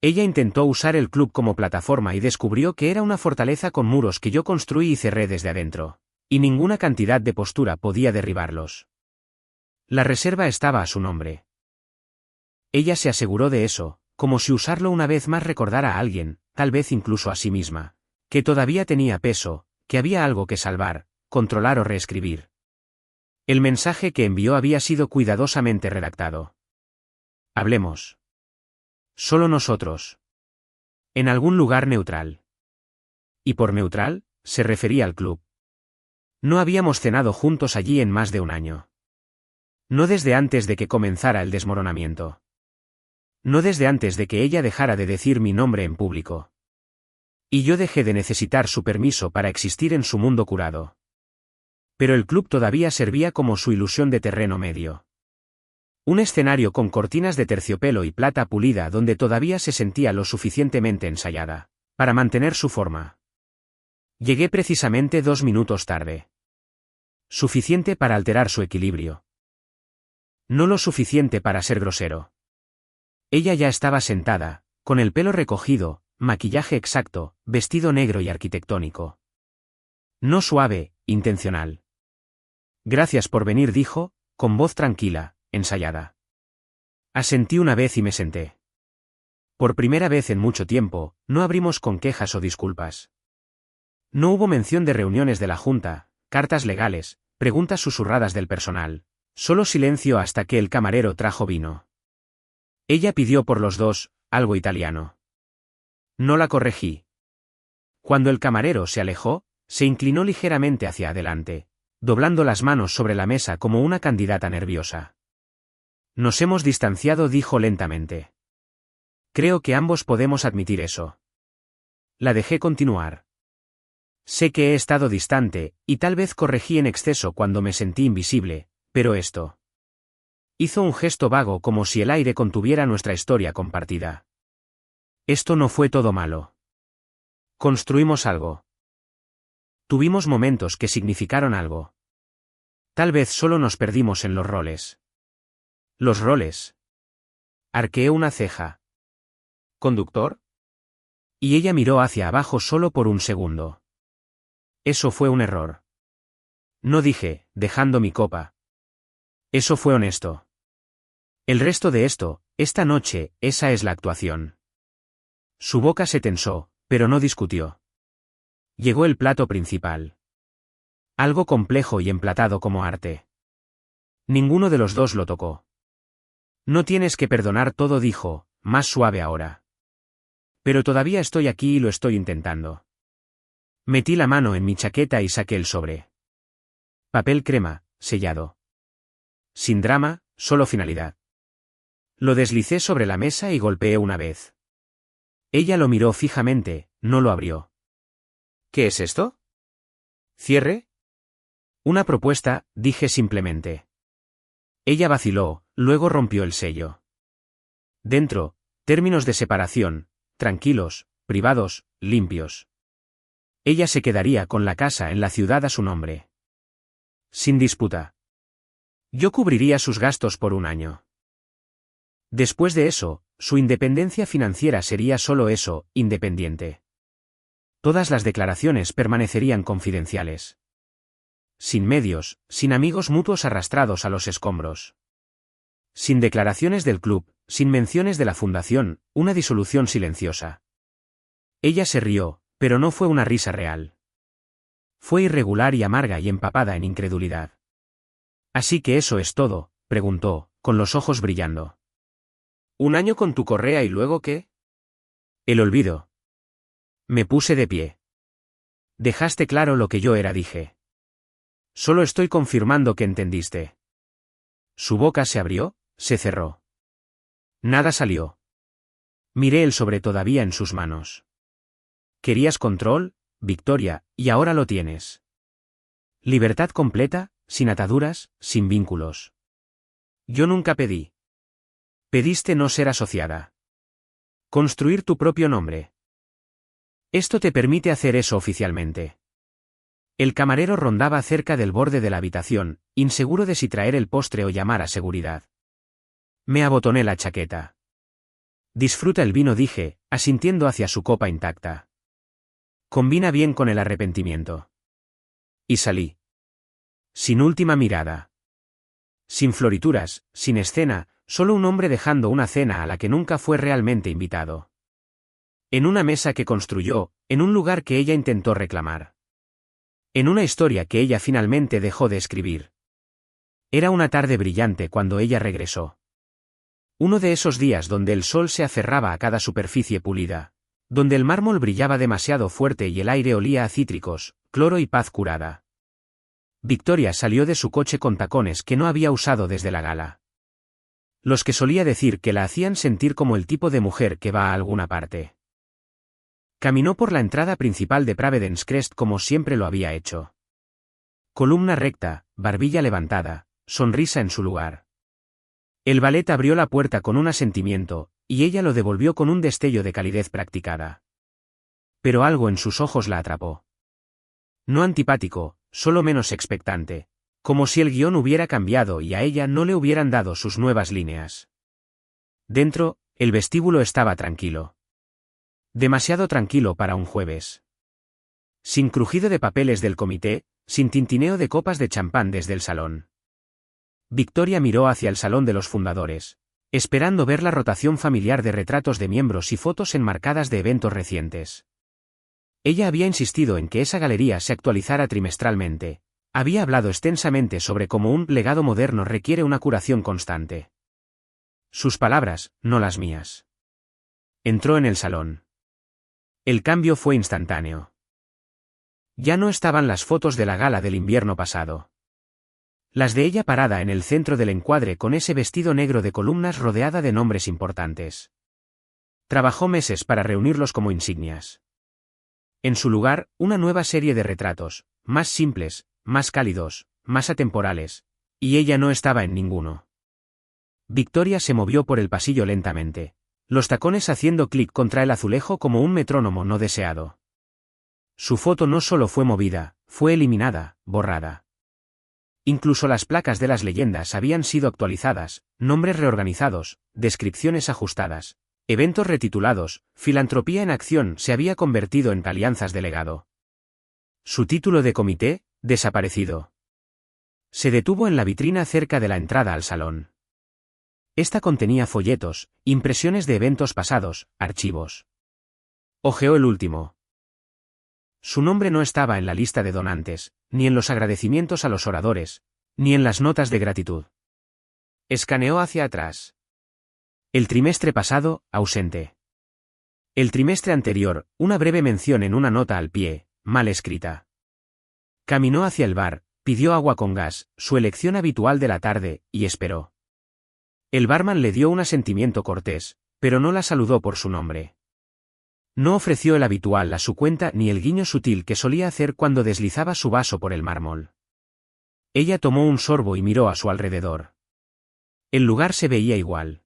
Ella intentó usar el club como plataforma y descubrió que era una fortaleza con muros que yo construí y cerré desde adentro, y ninguna cantidad de postura podía derribarlos. La reserva estaba a su nombre. Ella se aseguró de eso, como si usarlo una vez más recordara a alguien, tal vez incluso a sí misma, que todavía tenía peso, que había algo que salvar, controlar o reescribir. El mensaje que envió había sido cuidadosamente redactado. Hablemos. Solo nosotros. En algún lugar neutral. Y por neutral, se refería al club. No habíamos cenado juntos allí en más de un año. No desde antes de que comenzara el desmoronamiento. No desde antes de que ella dejara de decir mi nombre en público. Y yo dejé de necesitar su permiso para existir en su mundo curado. Pero el club todavía servía como su ilusión de terreno medio. Un escenario con cortinas de terciopelo y plata pulida donde todavía se sentía lo suficientemente ensayada para mantener su forma. Llegué precisamente 2 minutos tarde. Suficiente para alterar su equilibrio. No lo suficiente para ser grosero. Ella ya estaba sentada, con el pelo recogido, maquillaje exacto, vestido negro y arquitectónico. No suave, intencional. Gracias por venir, dijo, con voz tranquila, ensayada. Asentí una vez y me senté. Por primera vez en mucho tiempo, no abrimos con quejas o disculpas. No hubo mención de reuniones de la junta, cartas legales, preguntas susurradas del personal. Solo silencio hasta que el camarero trajo vino. Ella pidió por los dos, algo italiano. No la corregí. Cuando el camarero se alejó, se inclinó ligeramente hacia adelante, doblando las manos sobre la mesa como una candidata nerviosa. Nos hemos distanciado, dijo lentamente. Creo que ambos podemos admitir eso. La dejé continuar. Sé que he estado distante, y tal vez corregí en exceso cuando me sentí invisible, pero esto. Hizo un gesto vago como si el aire contuviera nuestra historia compartida. Esto no fue todo malo. Construimos algo. Tuvimos momentos que significaron algo. Tal vez solo nos perdimos en los roles. Los roles. Arqueé una ceja. ¿Conductor? Y ella miró hacia abajo solo por un segundo. Eso fue un error. No dije, dejando mi copa. Eso fue honesto. El resto de esto, esta noche, esa es la actuación. Su boca se tensó, pero no discutió. Llegó el plato principal. Algo complejo y emplatado como arte. Ninguno de los dos lo tocó. No tienes que perdonar todo, dijo, más suave ahora. Pero todavía estoy aquí y lo estoy intentando. Metí la mano en mi chaqueta y saqué el sobre. Papel crema, sellado. Sin drama, solo finalidad. Lo deslicé sobre la mesa y golpeé una vez. Ella lo miró fijamente, no lo abrió. ¿Qué es esto? ¿Cierre? Una propuesta, dije simplemente. Ella vaciló, luego rompió el sello. Dentro, términos de separación, tranquilos, privados, limpios. Ella se quedaría con la casa en la ciudad a su nombre. Sin disputa. Yo cubriría sus gastos por un año. Después de eso, su independencia financiera sería solo eso, independiente. Todas las declaraciones permanecerían confidenciales. Sin medios, sin amigos mutuos arrastrados a los escombros. Sin declaraciones del club, sin menciones de la fundación, una disolución silenciosa. Ella se rió, pero no fue una risa real. Fue irregular y amarga y empapada en incredulidad. ¿Así que eso es todo?, preguntó, con los ojos brillando. ¿Un año con tu correa y luego qué? El olvido. Me puse de pie. Dejaste claro lo que yo era, dije. Solo estoy confirmando que entendiste. Su boca se abrió, se cerró. Nada salió. Miré el sobre todavía en sus manos. Querías control, Victoria, y ahora lo tienes. Libertad completa, sin ataduras, sin vínculos. Yo nunca pedí. Pediste no ser asociada. Construir tu propio nombre. Esto te permite hacer eso oficialmente. El camarero rondaba cerca del borde de la habitación, inseguro de si traer el postre o llamar a seguridad. Me abotoné la chaqueta. Disfruta el vino, dije, asintiendo hacia su copa intacta. Combina bien con el arrepentimiento. Y salí. Sin última mirada. Sin florituras, sin escena, solo un hombre dejando una cena a la que nunca fue realmente invitado. En una mesa que construyó, en un lugar que ella intentó reclamar. En una historia que ella finalmente dejó de escribir. Era una tarde brillante cuando ella regresó. Uno de esos días donde el sol se aferraba a cada superficie pulida. Donde el mármol brillaba demasiado fuerte y el aire olía a cítricos, cloro y paz curada. Victoria salió de su coche con tacones que no había usado desde la gala. Los que solía decir que la hacían sentir como el tipo de mujer que va a alguna parte. Caminó por la entrada principal de Providence Crest como siempre lo había hecho. Columna recta, barbilla levantada, sonrisa en su lugar. El valet abrió la puerta con un asentimiento, y ella lo devolvió con un destello de calidez practicada. Pero algo en sus ojos la atrapó. No antipático, solo menos expectante, como si el guión hubiera cambiado y a ella no le hubieran dado sus nuevas líneas. Dentro, el vestíbulo estaba tranquilo. Demasiado tranquilo para un jueves. Sin crujido de papeles del comité, sin tintineo de copas de champán desde el salón. Victoria miró hacia el salón de los fundadores, esperando ver la rotación familiar de retratos de miembros y fotos enmarcadas de eventos recientes. Ella había insistido en que esa galería se actualizara trimestralmente, había hablado extensamente sobre cómo un legado moderno requiere una curación constante. Sus palabras, no las mías. Entró en el salón. El cambio fue instantáneo. Ya no estaban las fotos de la gala del invierno pasado. Las de ella parada en el centro del encuadre con ese vestido negro de columnas rodeada de nombres importantes. Trabajó meses para reunirlos como insignias. En su lugar, una nueva serie de retratos, más simples, más cálidos, más atemporales, y ella no estaba en ninguno. Victoria se movió por el pasillo lentamente, los tacones haciendo clic contra el azulejo como un metrónomo no deseado. Su foto no solo fue movida, fue eliminada, borrada. Incluso las placas de las leyendas habían sido actualizadas, nombres reorganizados, descripciones ajustadas, eventos retitulados, filantropía en acción se había convertido en alianzas de legado. Su título de comité, desaparecido. Se detuvo en la vitrina cerca de la entrada al salón. Esta contenía folletos, impresiones de eventos pasados, archivos. Hojeó el último. Su nombre no estaba en la lista de donantes, ni en los agradecimientos a los oradores, ni en las notas de gratitud. Escaneó hacia atrás. El trimestre pasado, ausente. El trimestre anterior, una breve mención en una nota al pie, mal escrita. Caminó hacia el bar, pidió agua con gas, su elección habitual de la tarde, y esperó. El barman le dio un asentimiento cortés, pero no la saludó por su nombre. No ofreció el habitual a su cuenta ni el guiño sutil que solía hacer cuando deslizaba su vaso por el mármol. Ella tomó un sorbo y miró a su alrededor. El lugar se veía igual.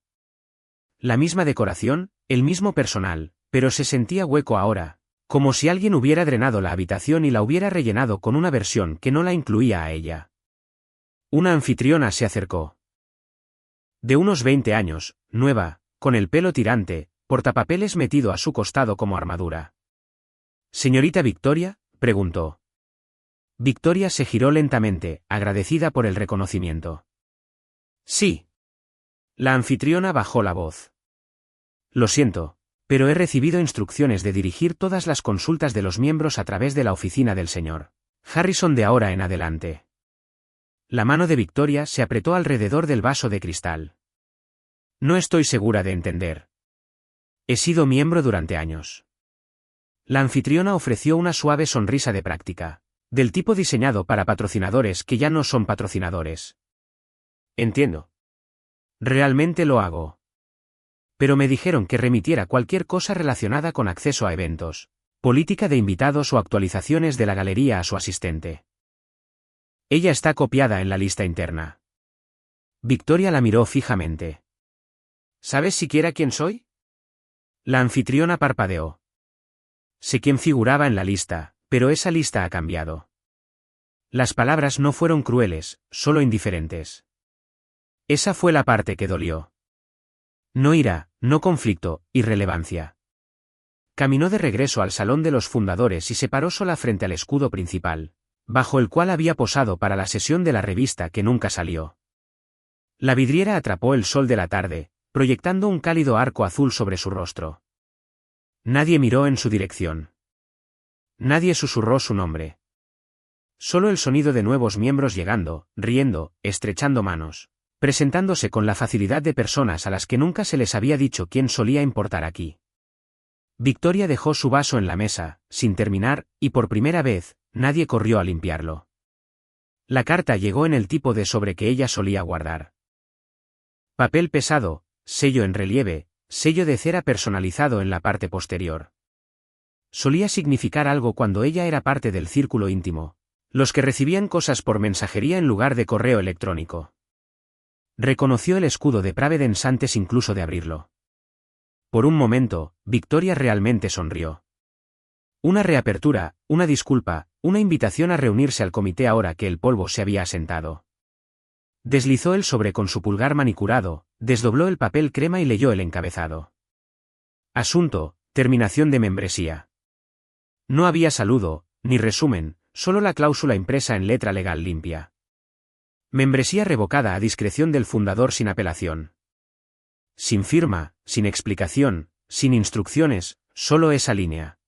La misma decoración, el mismo personal, pero se sentía hueco ahora, como si alguien hubiera drenado la habitación y la hubiera rellenado con una versión que no la incluía a ella. Una anfitriona se acercó. De unos 20 años, nueva, con el pelo tirante, portapapeles metido a su costado como armadura. «¿Señorita Victoria?», preguntó. Victoria se giró lentamente, agradecida por el reconocimiento. «Sí». La anfitriona bajó la voz. «Lo siento, pero he recibido instrucciones de dirigir todas las consultas de los miembros a través de la oficina del señor Harrison de ahora en adelante». La mano de Victoria se apretó alrededor del vaso de cristal. «No estoy segura de entender. He sido miembro durante años». La anfitriona ofreció una suave sonrisa de práctica, del tipo diseñado para patrocinadores que ya no son patrocinadores. «Entiendo. Realmente lo hago. Pero me dijeron que remitiera cualquier cosa relacionada con acceso a eventos, política de invitados o actualizaciones de la galería a su asistente. Ella está copiada en la lista interna». Victoria la miró fijamente. «¿Sabes siquiera quién soy?». La anfitriona parpadeó. «Sé quién figuraba en la lista, pero esa lista ha cambiado». Las palabras no fueron crueles, solo indiferentes. Esa fue la parte que dolió. No ira, no conflicto, irrelevancia. Caminó de regreso al salón de los fundadores y se paró sola frente al escudo principal, bajo el cual había posado para la sesión de la revista que nunca salió. La vidriera atrapó el sol de la tarde, proyectando un cálido arco azul sobre su rostro. Nadie miró en su dirección. Nadie susurró su nombre. Solo el sonido de nuevos miembros llegando, riendo, estrechando manos, presentándose con la facilidad de personas a las que nunca se les había dicho quién solía importar aquí. Victoria dejó su vaso en la mesa, sin terminar, y por primera vez, nadie corrió a limpiarlo. La carta llegó en el tipo de sobre que ella solía guardar. Papel pesado, sello en relieve, sello de cera personalizado en la parte posterior. Solía significar algo cuando ella era parte del círculo íntimo, los que recibían cosas por mensajería en lugar de correo electrónico. Reconoció el escudo de Pravedence antes incluso de abrirlo. Por un momento, Victoria realmente sonrió. Una reapertura, una disculpa, una invitación a reunirse al comité ahora que el polvo se había asentado. Deslizó el sobre con su pulgar manicurado, desdobló el papel crema y leyó el encabezado. Asunto, terminación de membresía. No había saludo, ni resumen, solo la cláusula impresa en letra legal limpia. Membresía revocada a discreción del fundador sin apelación. Sin firma, sin explicación, sin instrucciones, solo esa línea.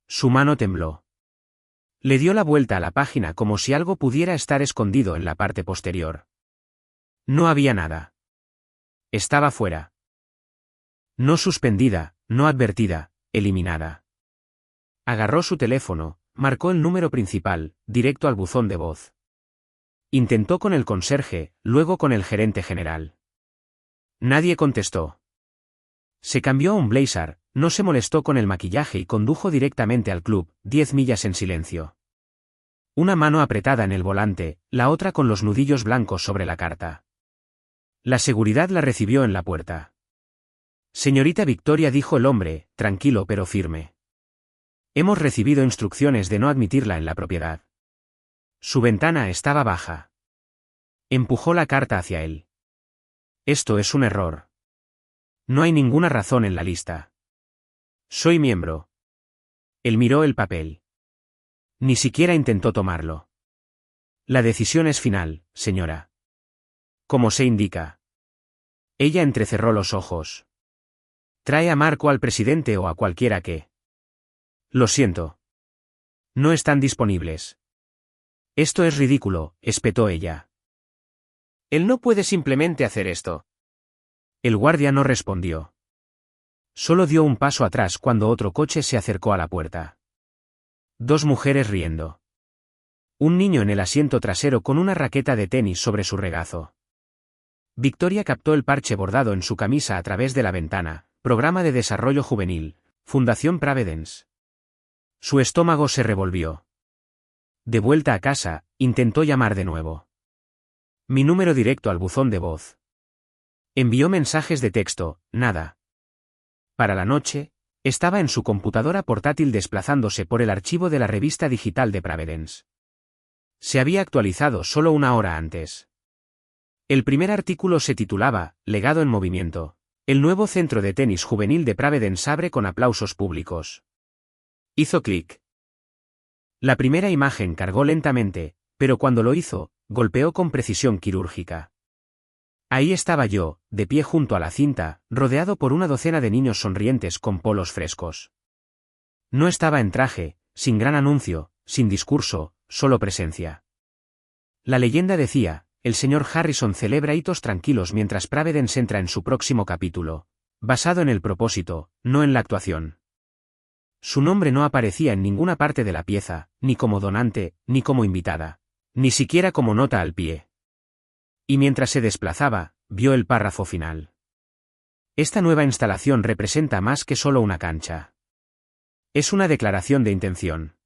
Su mano tembló. Le dio la vuelta a la página como si algo pudiera estar escondido en la parte posterior. No había nada. Estaba fuera. No suspendida, no advertida, eliminada. Agarró su teléfono, marcó el número principal, directo al buzón de voz. Intentó con el conserje, luego con el gerente general. Nadie contestó. Se cambió a un blazer, no se molestó con el maquillaje y condujo directamente al club, 10 millas en silencio. Una mano apretada en el volante, la otra con los nudillos blancos sobre la carta. La seguridad la recibió en la puerta. «Señorita Victoria», dijo el hombre, tranquilo pero firme. «Hemos recibido instrucciones de no admitirla en la propiedad». Su ventana estaba baja. Empujó la carta hacia él. «Esto es un error. No hay ninguna razón en la lista. Soy miembro». Él miró el papel. Ni siquiera intentó tomarlo. «La decisión es final, señora. Como se indica». Ella entrecerró los ojos. «Trae a Marco al presidente o a cualquiera que». «Lo siento». No están disponibles. Esto es ridículo, espetó ella. Él no puede simplemente hacer esto. El guardia no respondió. Solo dio un paso atrás cuando otro coche se acercó a la puerta. Dos mujeres riendo. Un niño en el asiento trasero con una raqueta de tenis sobre su regazo. Victoria captó el parche bordado en su camisa a través de la ventana. Programa de Desarrollo Juvenil, Fundación Providence. Su estómago se revolvió. De vuelta a casa, intentó llamar de nuevo. Mi número directo al buzón de voz. Envió mensajes de texto, nada. Para la noche, estaba en su computadora portátil desplazándose por el archivo de la revista digital de Providence. Se había actualizado solo una hora antes. El primer artículo se titulaba, Legado en movimiento. El nuevo centro de tenis juvenil de Providence abre con aplausos públicos. Hizo clic. La primera imagen cargó lentamente, pero cuando lo hizo, golpeó con precisión quirúrgica. Ahí estaba yo, de pie junto a la cinta, rodeado por una docena de niños sonrientes con polos frescos. No estaba en traje, sin gran anuncio, sin discurso, solo presencia. La leyenda decía, el señor Harrison celebra hitos tranquilos mientras Providence entra en su próximo capítulo, basado en el propósito, no en la actuación. Su nombre no aparecía en ninguna parte de la pieza, ni como donante, ni como invitada, ni siquiera como nota al pie. Y mientras se desplazaba, vio el párrafo final. Esta nueva instalación representa más que solo una cancha. Es una declaración de intención.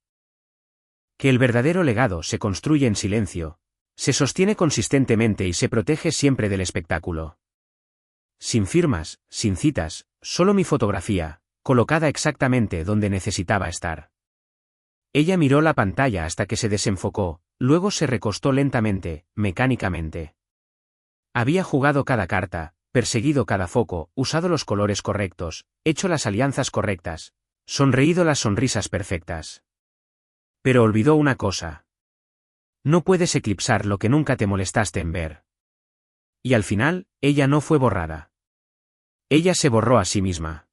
Que el verdadero legado se construye en silencio, se sostiene consistentemente y se protege siempre del espectáculo. Sin firmas, sin citas, solo mi fotografía, colocada exactamente donde necesitaba estar. Ella miró la pantalla hasta que se desenfocó, luego se recostó lentamente, mecánicamente. Había jugado cada carta, perseguido cada foco, usado los colores correctos, hecho las alianzas correctas, sonreído las sonrisas perfectas. Pero olvidó una cosa. No puedes eclipsar lo que nunca te molestaste en ver. Y al final, ella no fue borrada. Ella se borró a sí misma.